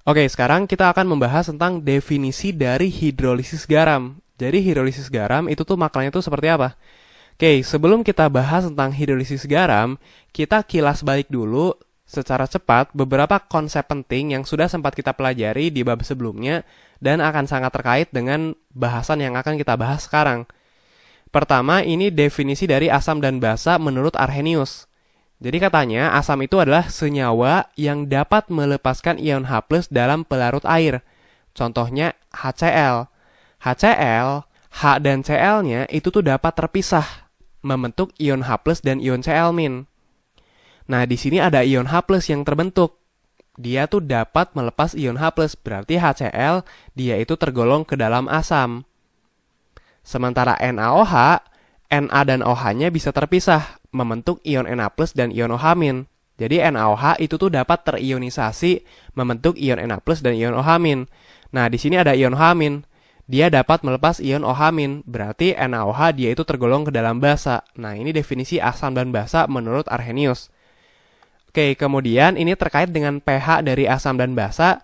Oke, sekarang kita akan membahas tentang definisi dari hidrolisis garam. Jadi hidrolisis garam itu tuh makalnya tuh seperti apa? Oke, sebelum kita bahas tentang hidrolisis garam, kita kilas balik dulu secara cepat beberapa konsep penting yang sudah sempat kita pelajari di bab sebelumnya dan akan sangat terkait dengan bahasan yang akan kita bahas sekarang. Pertama, ini definisi dari asam dan basa menurut Arrhenius. Jadi katanya asam itu adalah senyawa yang dapat melepaskan ion H+ dalam pelarut air. Contohnya HCl. HCl, H dan Cl-nya itu tuh dapat terpisah, membentuk ion H+ dan ion Cl-. Nah, di sini ada ion H+ yang terbentuk. Dia tuh dapat melepas ion H+, berarti HCl dia itu tergolong ke dalam asam. Sementara NaOH, Na dan OH-nya bisa terpisah, membentuk ion Na+ dan ion OH-. Jadi NaOH itu tuh dapat terionisasi, membentuk ion Na+ dan ion OH-. Nah, di sini ada ion OH-. Dia dapat melepas ion OH-, berarti NaOH dia itu tergolong ke dalam basa. Nah, ini definisi asam dan basa menurut Arrhenius. Oke, kemudian ini terkait dengan pH dari asam dan basa.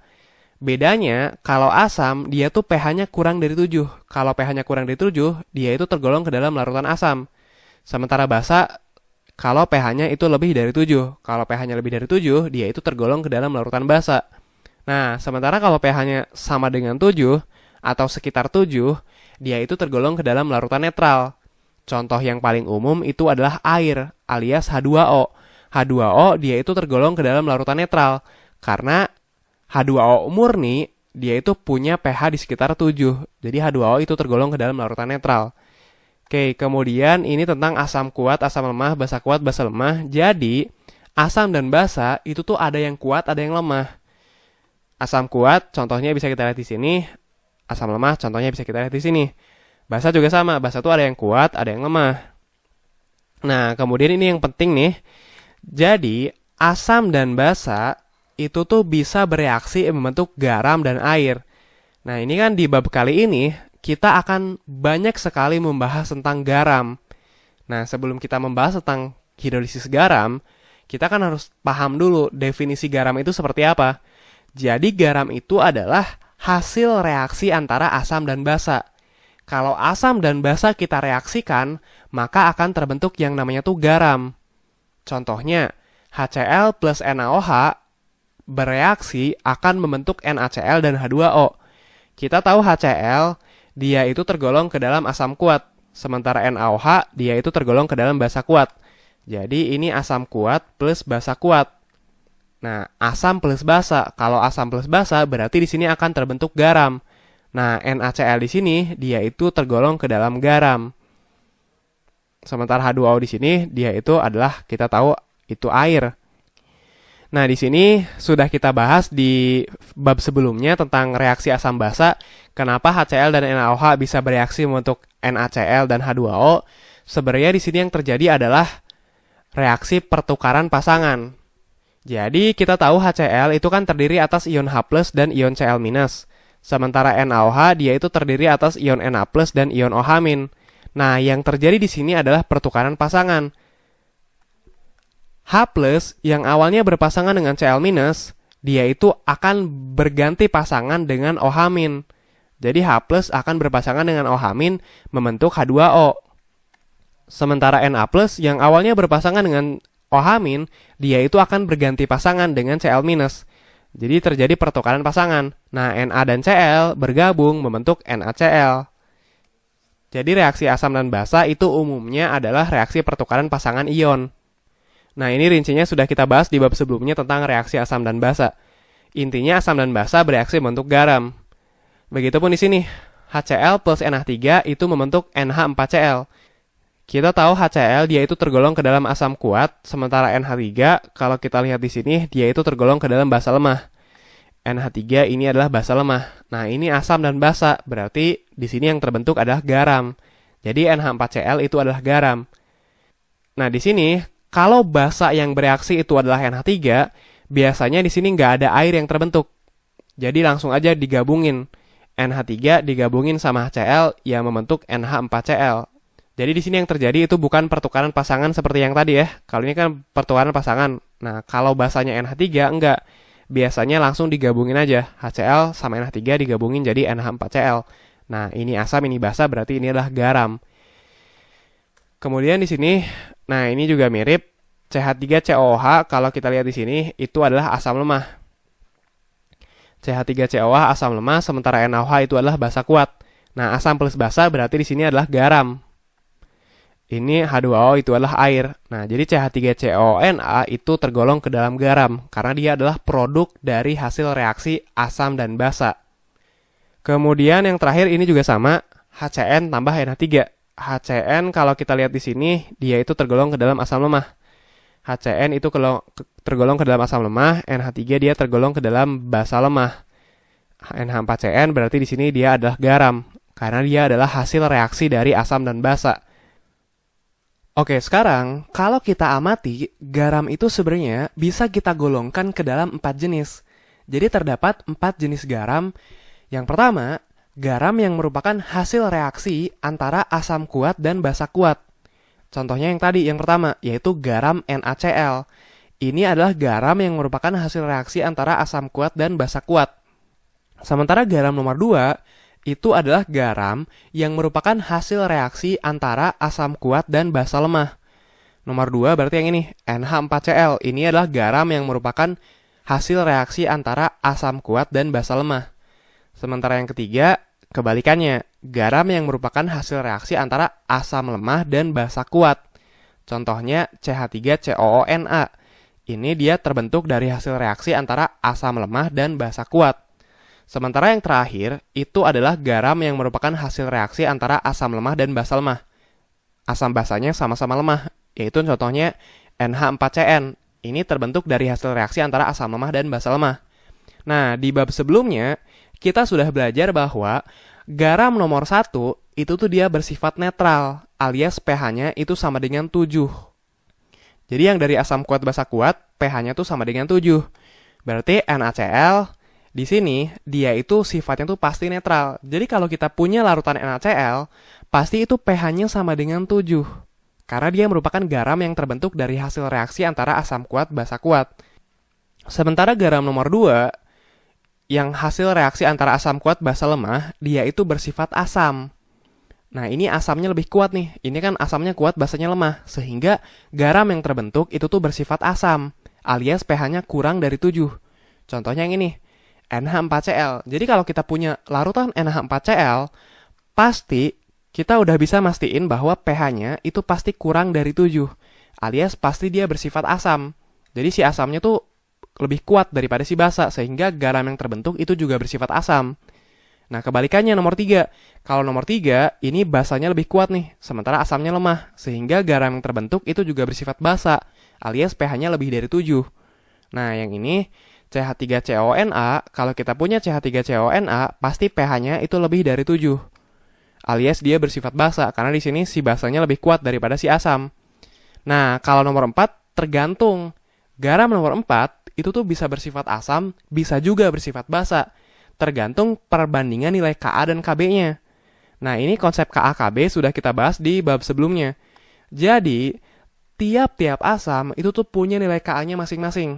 Bedanya, kalau asam, dia tuh pH-nya kurang dari 7. Kalau pH-nya kurang dari 7, dia itu tergolong ke dalam larutan asam. Sementara basa, kalau pH-nya itu lebih dari 7. Kalau pH-nya lebih dari 7, dia itu tergolong ke dalam larutan basa. Nah, sementara kalau pH-nya sama dengan 7, atau sekitar 7, dia itu tergolong ke dalam larutan netral. Contoh yang paling umum itu adalah air, alias H2O. H2O, dia itu tergolong ke dalam larutan netral. Karena H2O murni, dia itu punya pH di sekitar 7. Jadi H2O itu tergolong ke dalam larutan netral. Oke, kemudian ini tentang asam kuat, asam lemah, basa kuat, basa lemah. Jadi, asam dan basa itu tuh ada yang kuat, ada yang lemah. Asam kuat, contohnya bisa kita lihat di sini. Asam lemah, contohnya bisa kita lihat di sini. Basa juga sama, basa tuh ada yang kuat, ada yang lemah. Nah, kemudian ini yang penting nih. Jadi, asam dan basa itu tuh bisa bereaksi membentuk garam dan air. Nah, ini kan di bab kali ini, kita akan banyak sekali membahas tentang garam. Nah, sebelum kita membahas tentang hidrolisis garam, kita kan harus paham dulu definisi garam itu seperti apa. Jadi, garam itu adalah hasil reaksi antara asam dan basa. Kalau asam dan basa kita reaksikan, maka akan terbentuk yang namanya tuh garam. Contohnya, HCl plus NaOH bereaksi akan membentuk NaCl dan H2O. Kita tahu HCl, dia itu tergolong ke dalam asam kuat. Sementara NaOH, dia itu tergolong ke dalam basa kuat. Jadi ini asam kuat plus basa kuat. Nah, asam plus basa. Kalau asam plus basa, berarti di sini akan terbentuk garam. Nah, NaCl di sini, dia itu tergolong ke dalam garam. Sementara H2O di sini, dia itu adalah, kita tahu, itu air. Nah, di sini sudah kita bahas di bab sebelumnya tentang reaksi asam basa. Kenapa HCl dan NaOH bisa bereaksi membentuk NaCl dan H2O? Sebenarnya di sini yang terjadi adalah reaksi pertukaran pasangan. Jadi, kita tahu HCl itu kan terdiri atas ion H+ dan ion Cl-. Sementara NaOH dia itu terdiri atas ion Na+ dan ion OH-. Nah, yang terjadi di sini adalah pertukaran pasangan. H+ yang awalnya berpasangan dengan Cl-, dia itu akan berganti pasangan dengan OH-. Jadi H+ akan berpasangan dengan OH- membentuk H2O. Sementara Na+ yang awalnya berpasangan dengan OH-, dia itu akan berganti pasangan dengan Cl-. Jadi terjadi pertukaran pasangan. Nah, Na dan Cl bergabung membentuk NaCl. Jadi reaksi asam dan basa itu umumnya adalah reaksi pertukaran pasangan ion. Nah, ini rincinya sudah kita bahas di bab sebelumnya tentang reaksi asam dan basa. Intinya asam dan basa bereaksi membentuk garam. Begitupun di sini, HCl plus NH3 itu membentuk NH4Cl. Kita tahu HCl dia itu tergolong ke dalam asam kuat, sementara NH3 kalau kita lihat di sini dia itu tergolong ke dalam basa lemah. NH3 ini adalah basa lemah. Nah, ini asam dan basa, berarti di sini yang terbentuk adalah garam. Jadi NH4Cl itu adalah garam. Nah, di sini kalau basa yang bereaksi itu adalah NH3, biasanya di sini nggak ada air yang terbentuk. Jadi langsung aja digabungin. NH3 digabungin sama HCl yang membentuk NH4Cl. Jadi di sini yang terjadi itu bukan pertukaran pasangan seperti yang tadi ya. Kalau ini kan pertukaran pasangan. Nah, kalau basanya NH3 enggak. biasanya langsung digabungin aja. HCl sama NH3 digabungin jadi NH4Cl. Nah, ini asam, ini basa, berarti ini adalah garam. Kemudian di sini, nah ini juga mirip. CH3COOH kalau kita lihat di sini itu adalah asam lemah. CH3COOH asam lemah, sementara NaOH itu adalah basa kuat. Nah, asam plus basa berarti di sini adalah garam. Ini H2O itu adalah air. Nah, jadi CH3CONA itu tergolong ke dalam garam karena dia adalah produk dari hasil reaksi asam dan basa. Kemudian yang terakhir ini juga sama, HCN tambah NH3. HCN kalau kita lihat di sini dia itu tergolong ke dalam asam lemah. HCN itu tergolong ke dalam asam lemah, NH3 dia tergolong ke dalam basa lemah. NH4CN berarti di sini dia adalah garam karena dia adalah hasil reaksi dari asam dan basa. Oke, sekarang kalau kita amati, garam itu sebenarnya bisa kita golongkan ke dalam 4 jenis. Jadi terdapat 4 jenis garam. Yang pertama, garam yang merupakan hasil reaksi antara asam kuat dan basa kuat. Contohnya yang tadi, yang pertama, yaitu garam NaCl. Ini adalah garam yang merupakan hasil reaksi antara asam kuat dan basa kuat. Sementara garam nomor 2, itu adalah garam yang merupakan hasil reaksi antara asam kuat dan basa lemah. Nomor 2 berarti yang ini, NH4Cl. Ini adalah garam yang merupakan hasil reaksi antara asam kuat dan basa lemah. Sementara yang ketiga, kebalikannya, garam yang merupakan hasil reaksi antara asam lemah dan basa kuat. Contohnya CH3COONA. Ini dia terbentuk dari hasil reaksi antara asam lemah dan basa kuat. Sementara yang terakhir, itu adalah garam yang merupakan hasil reaksi antara asam lemah dan basa lemah. Asam basanya sama-sama lemah, yaitu contohnya NH4CN. Ini terbentuk dari hasil reaksi antara asam lemah dan basa lemah. Nah, di bab sebelumnya, kita sudah belajar bahwa garam nomor 1 itu tuh dia bersifat netral, alias pH-nya itu sama dengan 7. Jadi yang dari asam kuat basa kuat, pH-nya tuh sama dengan 7. Berarti NaCl di sini dia itu sifatnya tuh pasti netral. Jadi kalau kita punya larutan NaCl, pasti itu pH-nya sama dengan 7. Karena dia merupakan garam yang terbentuk dari hasil reaksi antara asam kuat basa kuat. Sementara garam nomor 2 yang hasil reaksi antara asam kuat basa lemah, dia itu bersifat asam. Nah, ini asamnya lebih kuat nih. Ini kan asamnya kuat, basanya lemah. Sehingga garam yang terbentuk itu tuh bersifat asam, alias pH-nya kurang dari 7. Contohnya yang ini, NH4Cl. Jadi kalau kita punya larutan NH4Cl, pasti kita udah bisa mastiin bahwa pH-nya itu pasti kurang dari 7, alias pasti dia bersifat asam. Jadi si asamnya tuh lebih kuat daripada si basa, sehingga garam yang terbentuk itu juga bersifat asam. Nah, kebalikannya nomor 3. Kalau nomor 3, ini basanya lebih kuat nih, sementara asamnya lemah, sehingga garam yang terbentuk itu juga bersifat basa, alias pH-nya lebih dari 7. Nah, yang ini CH3CONA, kalau kita punya CH3CONA, pasti pH-nya itu lebih dari 7. Alias dia bersifat basa, karena di sini si basanya lebih kuat daripada si asam. Nah, kalau nomor 4, tergantung. Garam nomor 4, itu tuh bisa bersifat asam, bisa juga bersifat basa. Tergantung perbandingan nilai Ka dan Kb-nya. Nah, ini konsep Ka-Kb sudah kita bahas di bab sebelumnya. Jadi, tiap-tiap asam itu tuh punya nilai Ka-nya masing-masing.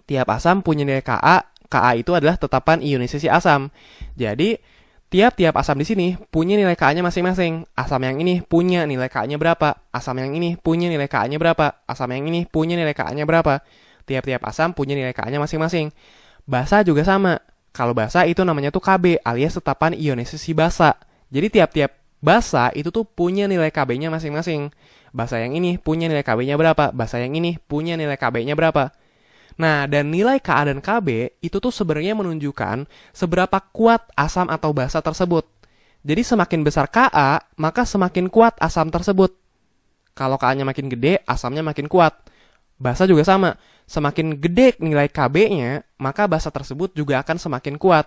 Tiap asam punya nilai Ka. Ka itu adalah tetapan ionisasi asam. Jadi, tiap-tiap asam di sini punya nilai Ka-nya masing-masing. Asam yang ini punya nilai Ka-nya berapa? Asam yang ini punya nilai Ka-nya berapa? Asam yang ini punya nilai Ka-nya berapa? Tiap-tiap asam punya nilai Ka-nya masing-masing. Basa juga sama. Kalau basa itu namanya tuh Kb, alias tetapan ionisasi basa. Jadi tiap-tiap basa itu tuh punya nilai Kb-nya masing-masing. Basa yang ini punya nilai Kb-nya berapa? Basa yang ini punya nilai Kb-nya berapa? Nah, dan nilai Ka dan Kb itu tuh sebenarnya menunjukkan seberapa kuat asam atau basa tersebut. Jadi semakin besar Ka, maka semakin kuat asam tersebut. Kalau Ka-nya makin gede, asamnya makin kuat. Basa juga sama. Semakin gede nilai Kb-nya, maka basa tersebut juga akan semakin kuat.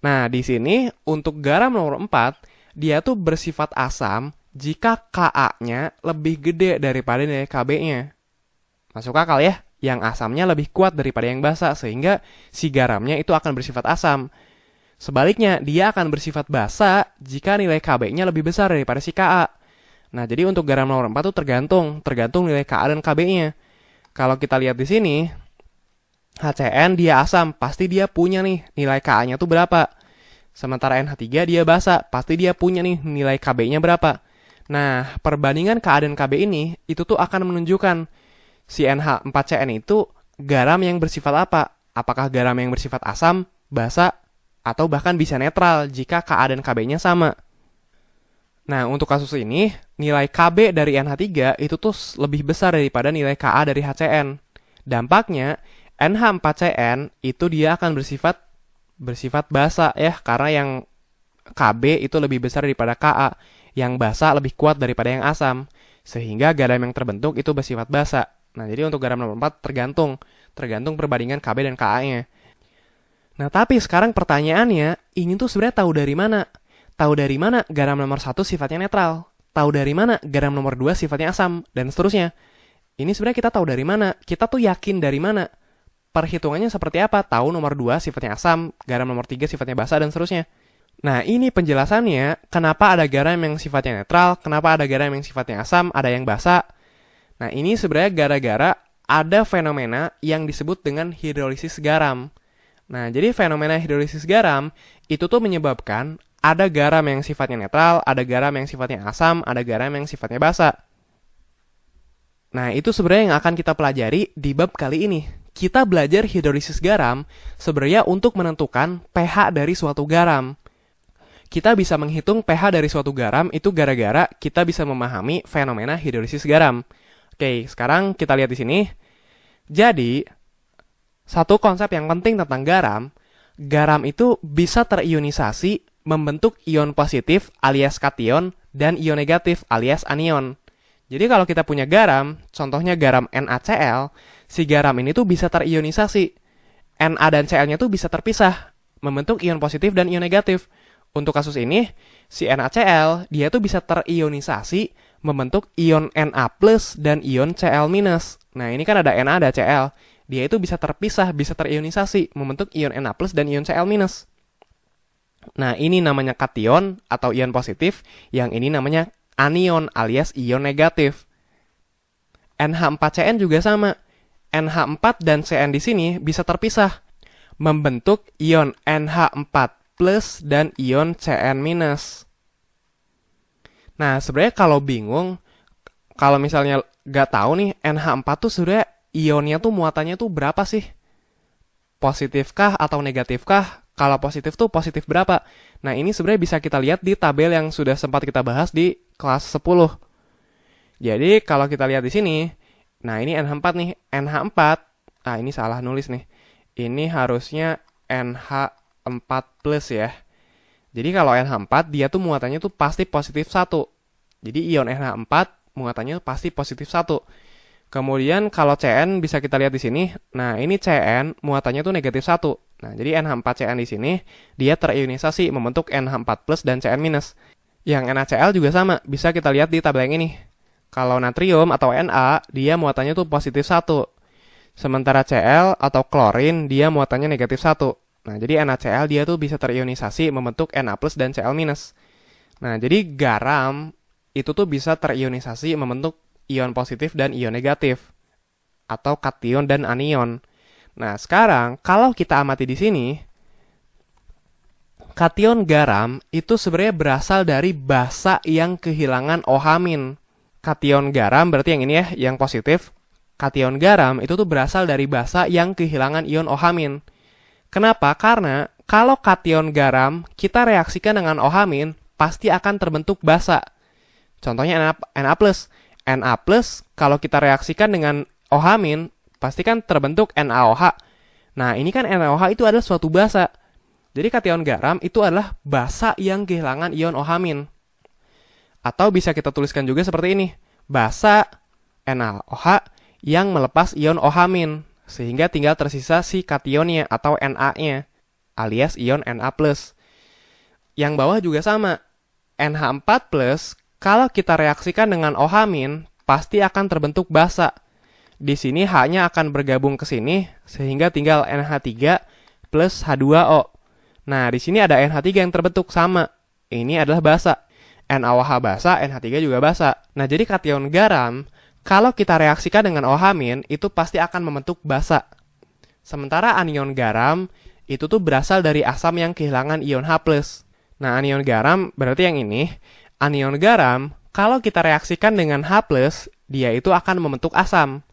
Nah, di sini untuk garam nomor 4, dia tuh bersifat asam jika Ka-nya lebih gede daripada nilai Kb-nya. Masuk akal ya? Yang asamnya lebih kuat daripada yang basa, sehingga si garamnya itu akan bersifat asam. Sebaliknya, dia akan bersifat basa jika nilai Kb-nya lebih besar daripada si Ka. Nah, jadi untuk garam nomor 4 tuh tergantung nilai Ka dan Kb-nya. Kalau kita lihat di sini, HCN dia asam, pasti dia punya nih nilai Ka-nya tuh berapa. Sementara NH3 dia basa, pasti dia punya nih nilai Kb-nya berapa. Nah, perbandingan Ka dan Kb ini, itu tuh akan menunjukkan si NH4CN itu garam yang bersifat apa. Apakah garam yang bersifat asam, basa, atau bahkan bisa netral jika Ka dan Kb-nya sama. Nah, untuk kasus ini, nilai Kb dari NH3 itu tuh lebih besar daripada nilai Ka dari HCN. Dampaknya, NH4CN itu dia akan bersifat basa ya, karena yang Kb itu lebih besar daripada Ka, yang basa lebih kuat daripada yang asam, sehingga garam yang terbentuk itu bersifat basa. Nah, jadi untuk garam nomor 4 tergantung perbandingan Kb dan Ka-nya. Nah, tapi sekarang pertanyaannya, ini tuh sebenarnya tahu dari mana? Tahu dari mana garam nomor 1 sifatnya netral? Tahu dari mana garam nomor 2 sifatnya asam? Dan seterusnya. Ini sebenarnya kita tahu dari mana? Kita tuh yakin dari mana? Perhitungannya seperti apa? Tahu nomor 2 sifatnya asam, garam nomor 3 sifatnya basa, dan seterusnya. Nah, ini penjelasannya kenapa ada garam yang sifatnya netral, kenapa ada garam yang sifatnya asam, ada yang basa. Nah, ini sebenarnya gara-gara ada fenomena yang disebut dengan hidrolisis garam. Nah, jadi fenomena hidrolisis garam itu tuh menyebabkan ada garam yang sifatnya netral, ada garam yang sifatnya asam, ada garam yang sifatnya basa. Nah, itu sebenarnya yang akan kita pelajari di bab kali ini. Kita belajar hidrolisis garam sebenarnya untuk menentukan pH dari suatu garam. Kita bisa menghitung pH dari suatu garam itu gara-gara kita bisa memahami fenomena hidrolisis garam. Oke, sekarang kita lihat di sini. Jadi, satu konsep yang penting tentang garam itu bisa terionisasi membentuk ion positif alias kation dan ion negatif alias anion. Jadi kalau kita punya garam, contohnya garam NaCl, si garam ini tuh bisa terionisasi. Na dan Cl-nya tuh bisa terpisah, membentuk ion positif dan ion negatif. Untuk kasus ini, si NaCl, dia tuh bisa terionisasi, membentuk ion Na+, dan ion Cl-. Nah, ini kan ada Na, ada Cl. Dia itu bisa terpisah, bisa terionisasi, membentuk ion Na+, dan ion Cl-. Nah, ini namanya kation atau ion positif, yang ini namanya anion alias ion negatif. NH4CN juga sama. NH4 dan Cn di sini bisa terpisah, membentuk ion NH4+ dan ion Cn-. Nah, sebenarnya kalau bingung, kalau misalnya nggak tahu nih NH4 tuh sebenarnya ionnya tuh muatannya tuh berapa sih? Positifkah atau negatifkah? Kalau positif tuh positif berapa? Nah, ini sebenarnya bisa kita lihat di tabel yang sudah sempat kita bahas di kelas 10. Jadi, kalau kita lihat di sini, nah ini NH4 nih, NH4, nah ini salah nulis nih. Ini harusnya NH4+ ya. Jadi kalau NH4, dia tuh muatannya tuh pasti positif 1. Jadi ion NH4 muatannya pasti positif 1. Kemudian kalau Cn bisa kita lihat di sini. Nah, ini Cn muatannya tuh negatif 1. Nah, jadi NH4CN di sini dia terionisasi membentuk NH4+ dan Cn-. Yang NaCl juga sama, bisa kita lihat di tabel yang ini. Kalau natrium atau Na, dia muatannya tuh positif 1. Sementara Cl atau klorin, dia muatannya negatif 1. Nah, jadi NaCl dia tuh bisa terionisasi membentuk Na+ dan Cl-. Nah, jadi garam itu tuh bisa terionisasi membentuk ion positif dan ion negatif, atau kation dan anion. Nah, sekarang kalau kita amati di sini, kation garam itu sebenarnya berasal dari basa yang kehilangan OH-. Kation garam berarti yang ini ya, yang positif. Kation garam itu tuh berasal dari basa yang kehilangan ion OH-. Kenapa? Karena kalau kation garam kita reaksikan dengan OH-, pasti akan terbentuk basa. Contohnya Na+. Na+, kalau kita reaksikan dengan OH-, pasti kan terbentuk NaOH. Nah, ini kan NaOH itu adalah suatu basa. Jadi kation garam itu adalah basa yang kehilangan ion OH-. Atau bisa kita tuliskan juga seperti ini. Basa NaOH yang melepas ion OH-, sehingga tinggal tersisa si kationnya atau Na-nya, alias ion Na+. Yang bawah juga sama. NH4+, kalau kita reaksikan dengan OH-, pasti akan terbentuk basa. Di sini H-nya akan bergabung ke sini, sehingga tinggal NH3 plus H2O. Nah, di sini ada NH3 yang terbentuk sama. Ini adalah basa. NaOH basa, NH3 juga basa. Nah, jadi kation garam, kalau kita reaksikan dengan OH-, itu pasti akan membentuk basa. Sementara anion garam itu tuh berasal dari asam yang kehilangan ion H+. Nah, anion garam berarti yang ini. Anion garam, kalau kita reaksikan dengan H+, dia itu akan membentuk asam.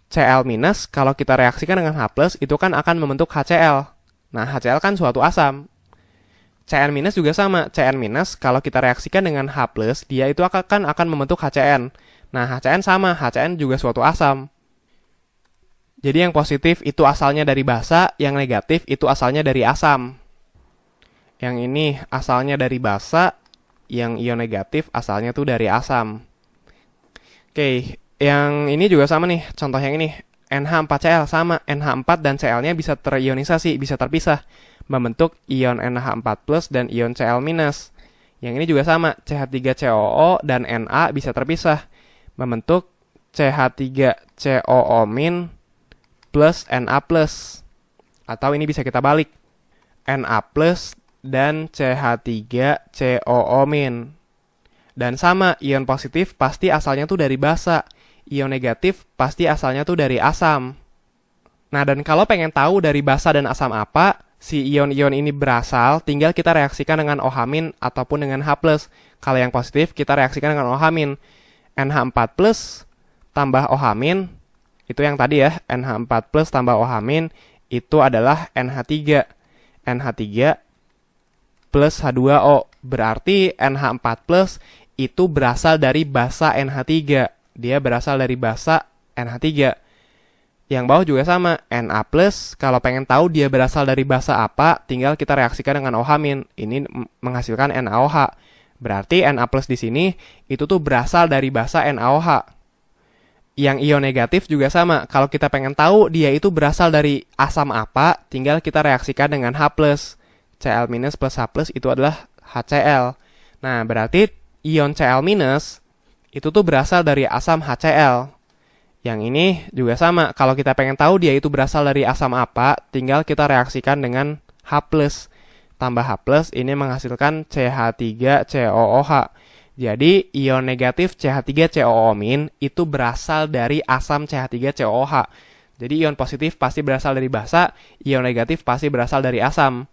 Cl- kalau kita reaksikan dengan H+, itu kan akan membentuk HCl. Nah, HCl kan suatu asam. Cn- juga sama. Cn- kalau kita reaksikan dengan H+, dia itu akan membentuk HCN. Nah, HCN sama. HCN juga suatu asam. Jadi yang positif itu asalnya dari basa, yang negatif itu asalnya dari asam. Yang ini asalnya dari basa, yang ion negatif asalnya tuh dari asam. Oke, yang ini juga sama nih, contoh yang ini. NH4Cl sama, NH4 dan Cl-nya bisa terionisasi, bisa terpisah, membentuk ion NH4+ dan ion Cl-. Yang ini juga sama, CH3COO dan Na bisa terpisah, membentuk CH3COO- plus Na+. Atau ini bisa kita balik, Na+ dan CH3COO-. Dan sama, ion positif pasti asalnya tuh dari basa, ion negatif pasti asalnya tuh dari asam. Nah, dan kalau pengen tahu dari basa dan asam apa, si ion-ion ini berasal, tinggal kita reaksikan dengan OH- ataupun dengan H+. Kalau yang positif, kita reaksikan dengan OH-. NH4+ tambah OH- itu yang tadi ya, NH4+ tambah OH- itu adalah NH3. NH3 plus H2O. Berarti NH4+ itu berasal dari basa NH3. Dia berasal dari basa NH3. Yang bawah juga sama, Na+, kalau pengen tahu dia berasal dari basa apa, tinggal kita reaksikan dengan OH-. Ini menghasilkan NaOH. Berarti Na+ di sini itu tuh berasal dari basa NaOH. Yang ion negatif juga sama, kalau kita pengen tahu dia itu berasal dari asam apa, tinggal kita reaksikan dengan H+. Cl- plus H+ itu adalah HCl. Nah, berarti ion Cl- itu tuh berasal dari asam HCl. Yang ini juga sama, kalau kita pengen tahu dia itu berasal dari asam apa, tinggal kita reaksikan dengan H+. Tambah H+, ini menghasilkan CH3COOH. Jadi, ion negatif CH3COO- itu berasal dari asam CH3COOH. Jadi, ion positif pasti berasal dari basa, ion negatif pasti berasal dari asam.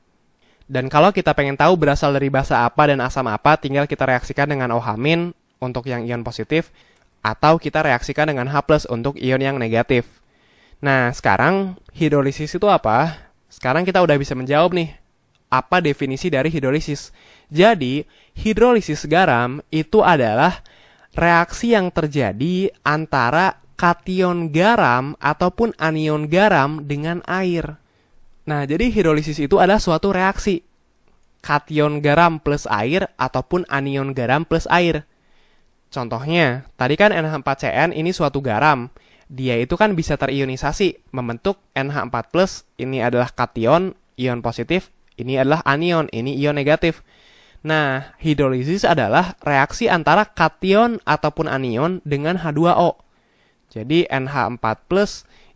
Dan kalau kita pengen tahu berasal dari basa apa dan asam apa, tinggal kita reaksikan dengan OH- untuk yang ion positif, atau kita reaksikan dengan H+ untuk ion yang negatif. Nah, sekarang hidrolisis itu apa? Sekarang kita udah bisa menjawab nih. Apa definisi dari hidrolisis? Jadi, hidrolisis garam itu adalah reaksi yang terjadi antara kation garam ataupun anion garam dengan air. Nah, jadi hidrolisis itu adalah suatu reaksi kation garam plus air ataupun anion garam plus air. Contohnya, tadi kan NH4Cn ini suatu garam. Dia itu kan bisa terionisasi, membentuk NH4+, ini adalah kation, ion positif, ini adalah anion, ini ion negatif. Nah, hidrolisis adalah reaksi antara kation ataupun anion dengan H2O. Jadi NH4+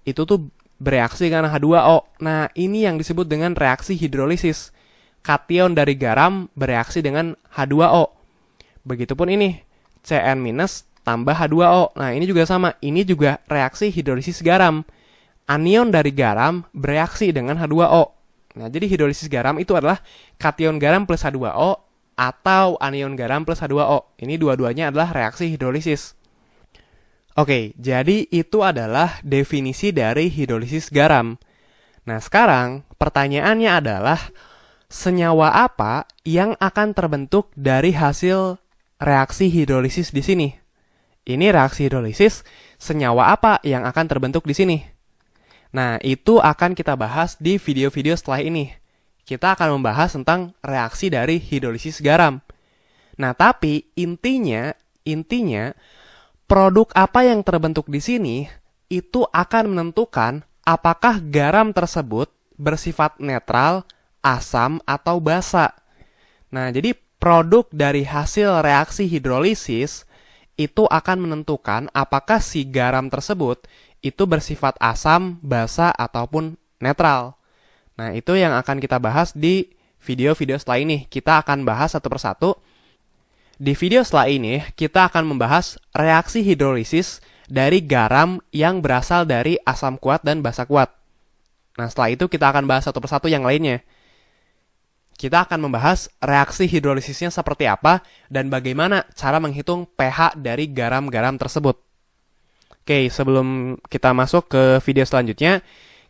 itu tuh bereaksi dengan H2O. Nah, ini yang disebut dengan reaksi hidrolisis. Kation dari garam bereaksi dengan H2O. Begitupun ini, Cn- tambah H2O. Nah, ini juga sama. Ini juga reaksi hidrolisis garam. Anion dari garam bereaksi dengan H2O. Nah, jadi hidrolisis garam itu adalah kation garam plus H2O atau anion garam plus H2O. Ini dua-duanya adalah reaksi hidrolisis. Oke, jadi itu adalah definisi dari hidrolisis garam. Nah, sekarang pertanyaannya adalah senyawa apa yang akan terbentuk dari hasil reaksi hidrolisis di sini? Ini reaksi hidrolisis, senyawa apa yang akan terbentuk di sini? Nah, itu akan kita bahas di video-video setelah ini. Kita akan membahas tentang reaksi dari hidrolisis garam. Nah, tapi intinya produk apa yang terbentuk di sini itu akan menentukan apakah garam tersebut bersifat netral, asam, atau basa. Nah, jadi produk dari hasil reaksi hidrolisis itu akan menentukan apakah si garam tersebut itu bersifat asam, basa, ataupun netral. Nah, itu yang akan kita bahas di video-video setelah ini. Kita akan bahas satu persatu. Di video setelah ini, kita akan membahas reaksi hidrolisis dari garam yang berasal dari asam kuat dan basa kuat. Nah, setelah itu kita akan bahas satu persatu yang lainnya. Kita akan membahas reaksi hidrolisisnya seperti apa dan bagaimana cara menghitung pH dari garam-garam tersebut. Oke, sebelum kita masuk ke video selanjutnya,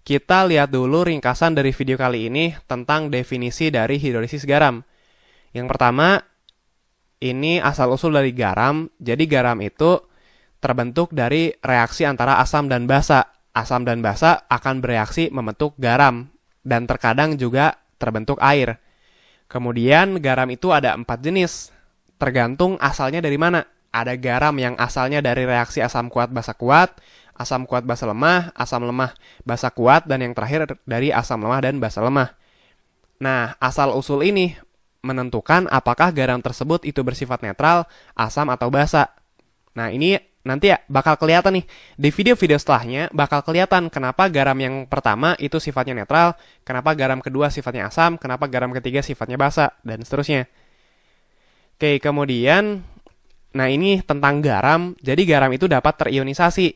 kita lihat dulu ringkasan dari video kali ini tentang definisi dari hidrolisis garam. Yang pertama, ini asal-usul dari garam. Jadi garam itu terbentuk dari reaksi antara asam dan basa. Asam dan basa akan bereaksi membentuk garam, dan terkadang juga terbentuk air. Kemudian garam itu ada 4 jenis, tergantung asalnya dari mana. Ada garam yang asalnya dari reaksi asam kuat basa kuat, asam kuat basa lemah, asam lemah basa kuat, dan yang terakhir dari asam lemah dan basa lemah. Nah, asal-usul ini menentukan apakah garam tersebut itu bersifat netral, asam, atau basa. Nah, ini nanti ya bakal kelihatan nih. Di video-video setelahnya bakal kelihatan kenapa garam yang pertama itu sifatnya netral, kenapa garam kedua sifatnya asam, kenapa garam ketiga sifatnya basa, dan seterusnya. Oke, kemudian, nah ini tentang garam. Jadi garam itu dapat terionisasi,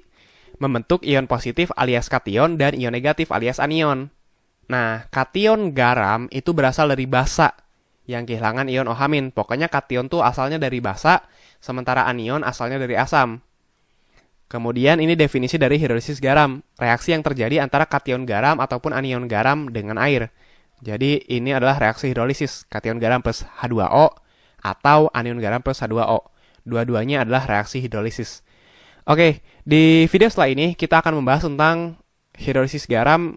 membentuk ion positif alias kation dan ion negatif alias anion. Nah, kation garam itu berasal dari basa yang kehilangan ion OH-. Pokoknya kation tuh asalnya dari basa, sementara anion asalnya dari asam. Kemudian ini definisi dari hidrolisis garam, reaksi yang terjadi antara kation garam ataupun anion garam dengan air. Jadi ini adalah reaksi hidrolisis, kation garam plus H2O atau anion garam plus H2O. Dua-duanya adalah reaksi hidrolisis. Oke, di video setelah ini kita akan membahas tentang hidrolisis garam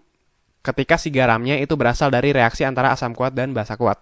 ketika si garamnya itu berasal dari reaksi antara asam kuat dan basa kuat.